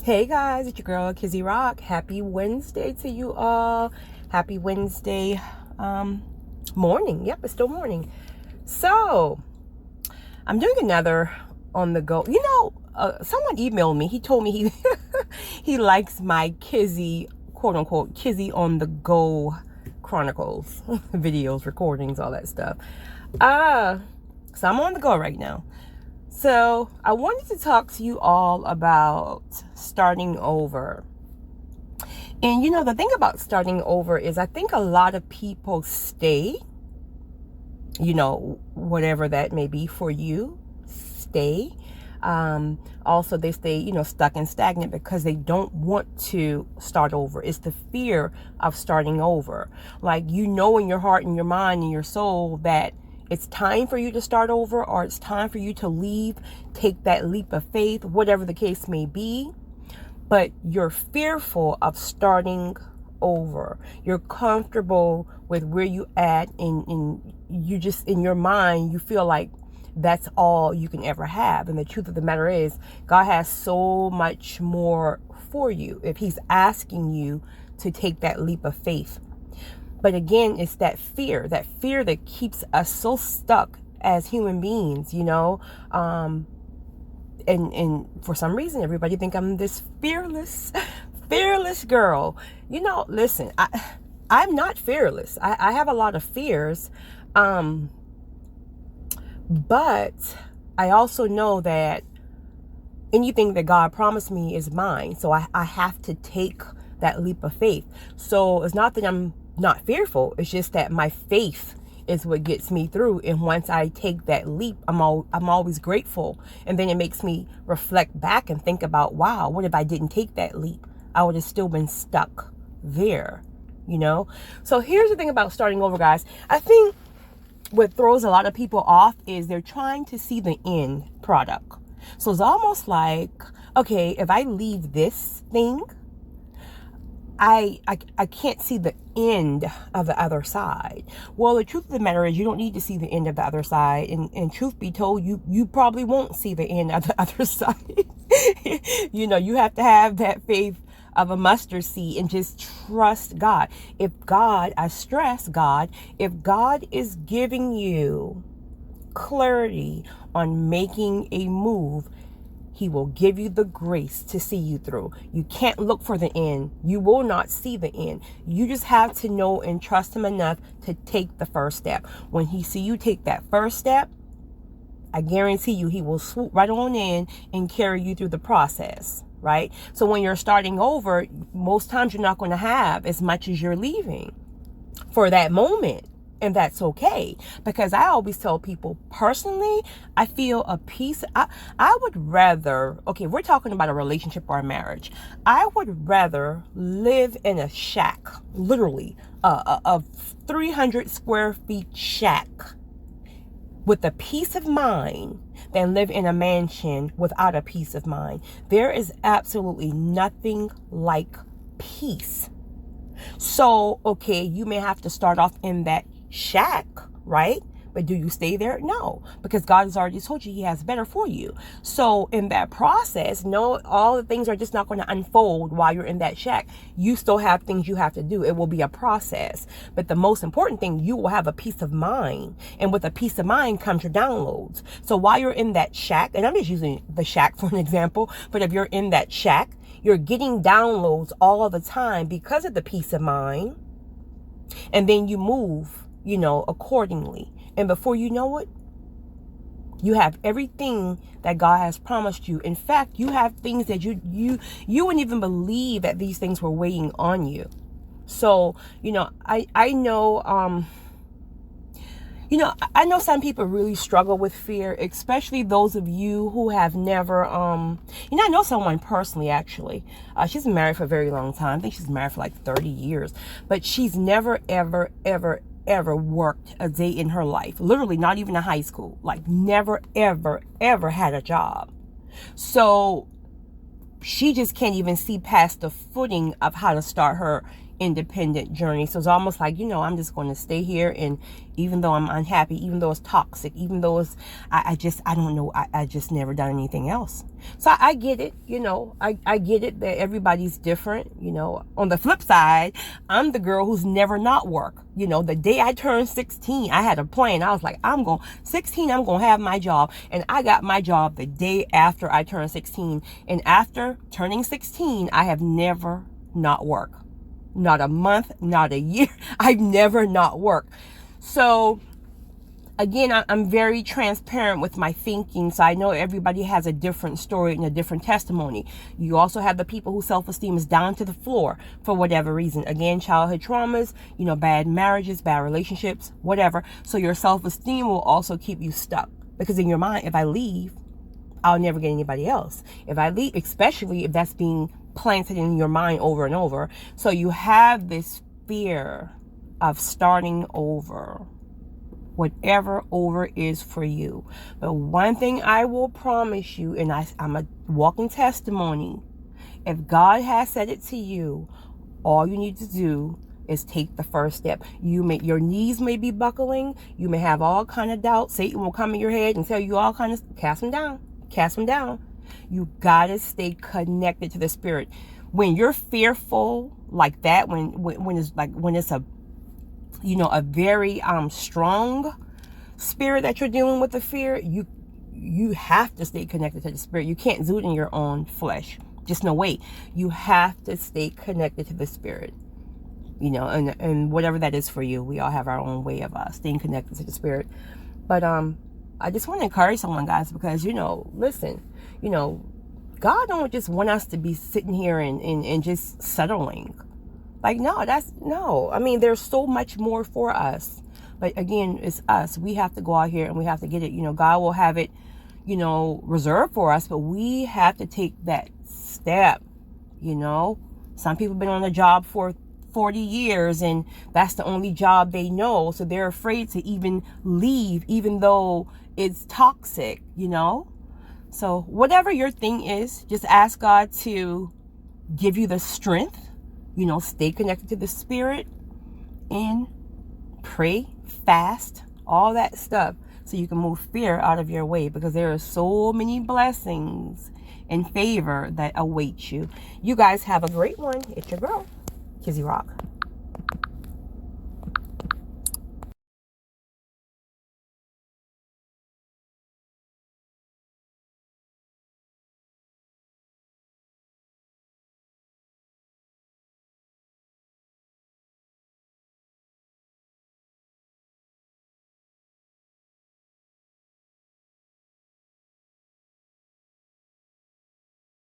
Hey guys, it's your girl Kizzy Rock. Happy Wednesday to you all. Happy Wednesday morning. Yep, it's still morning. So I'm doing another on the go. Someone emailed me. He told me he likes my Kizzy, quote unquote, Kizzy on the go chronicles, videos, recordings, all that stuff. So I'm on the go right now. So I wanted to talk to you all about starting over. And the thing about starting over is I think a lot of people stay, whatever that may be for you, stay. Also, they stay, stuck and stagnant because they don't want to start over. It's the fear of starting over. Like, in your heart and your mind and your soul that it's time for you to start over, or it's time for you to leave, take that leap of faith, whatever the case may be. But you're fearful of starting over. You're comfortable with where you at, and you just, in your mind, you feel like that's all you can ever have. And the truth of the matter is, God has so much more for you if He's asking you to take that leap of faith. But again, it's that fear that keeps us so stuck as human beings, and for some reason, everybody think I'm this fearless girl. Listen, I'm not fearless. I have a lot of fears, but I also know that anything that God promised me is mine. So I have to take that leap of faith. So it's not that I'm not fearful. It's just that my faith is what gets me through. And once I take that leap, I'm always grateful. And then it makes me reflect back and think about, wow, what if I didn't take that leap? I would have still been stuck there, So here's the thing about starting over, guys. I think what throws a lot of people off is they're trying to see the end product. So it's almost like, okay, if I leave this thing, I can't see the end of the other side. Well, the truth of the matter is you don't need to see the end of the other side. And truth be told, you probably won't see the end of the other side. You have to have that faith of a mustard seed and just trust God. I stress God, if God is giving you clarity on making a move, He will give you the grace to see you through. You can't look for the end. You will not see the end. You just have to know and trust Him enough to take the first step. When He see you take that first step, I guarantee you He will swoop right on in and carry you through the process, right? So when you're starting over, most times you're not going to have as much as you're leaving for that moment. And that's okay, because I always tell people, personally, I feel a peace. I would rather, okay, we're talking about a relationship or a marriage. I would rather live in a shack, literally a 300 square feet shack with a peace of mind than live in a mansion without a peace of mind. There is absolutely nothing like peace. So, okay, you may have to start off in that shack, right? But do you stay there? No, because God has already told you He has better for you. So in that process, no, all the things are just not going to unfold while you're in that shack. You still have things you have to do. It will be a process. But the most important thing, you will have a peace of mind. And with a peace of mind comes your downloads. So while you're in that shack, and I'm just using the shack for an example, but if you're in that shack, you're getting downloads all the time because of the peace of mind. And then you move, accordingly. And before you know it, you have everything that God has promised you. In fact, you have things that you wouldn't even believe that these things were weighing on you. So, I know, I know some people really struggle with fear, especially those of you who have never, I know someone personally, actually. She's been married for a very long time. I think she's married for like 30 years. But she's never, ever, ever worked a day in her life. Literally, not even in high school. Like, never, ever, ever had a job. So she just can't even see past the footing of how to start her, independent journey. So it's almost like, I'm just going to stay here. And even though I'm unhappy, even though it's toxic, even though it's, I don't know, I just never done anything else. So I get it, I get it that everybody's different. On the flip side, I'm the girl who's never not work. The day I turned 16, I had a plan. I was like, I'm going to have my job. And I got my job the day after I turned 16. And after turning 16, I have never not work. Not a month, not a year. I've never not worked. So again, I'm very transparent with my thinking. So I know everybody has a different story and a different testimony. You also have the people whose self-esteem is down to the floor for whatever reason. Again, childhood traumas, bad marriages, bad relationships, whatever. So your self-esteem will also keep you stuck. Because in your mind, if I leave, I'll never get anybody else. If I leave, especially if that's being planted in your mind over and over. So you have this fear of starting over, whatever over is for you. But one thing I will promise you, and I'm a walking testimony, if God has said it to you, all you need to do is take the first step. Your knees may be buckling. You may have all kind of doubts. Satan will come in your head and tell you all kind of, cast them down. You gotta stay connected to the Spirit. When you're fearful like that, when it's a very strong spirit that you're dealing with, the fear, you have to stay connected to the Spirit. You can't do it in your own flesh. Just no way. You have to stay connected to the Spirit. And whatever that is for you. We all have our own way of staying connected to the Spirit. But I just want to encourage someone, guys, because, listen, God don't just want us to be sitting here and just settling. Like, no. I mean, there's so much more for us. But again, it's us. We have to go out here and we have to get it. God will have it, reserved for us, but we have to take that step. Some people have been on the job for 40 years and that's the only job they know. So they're afraid to even leave, even though it's toxic, So whatever your thing is, just ask God to give you the strength, stay connected to the Spirit and pray, fast, all that stuff so you can move fear out of your way, because there are so many blessings and favor that await you. You guys have a great one. It's your girl, Kizzy Rock.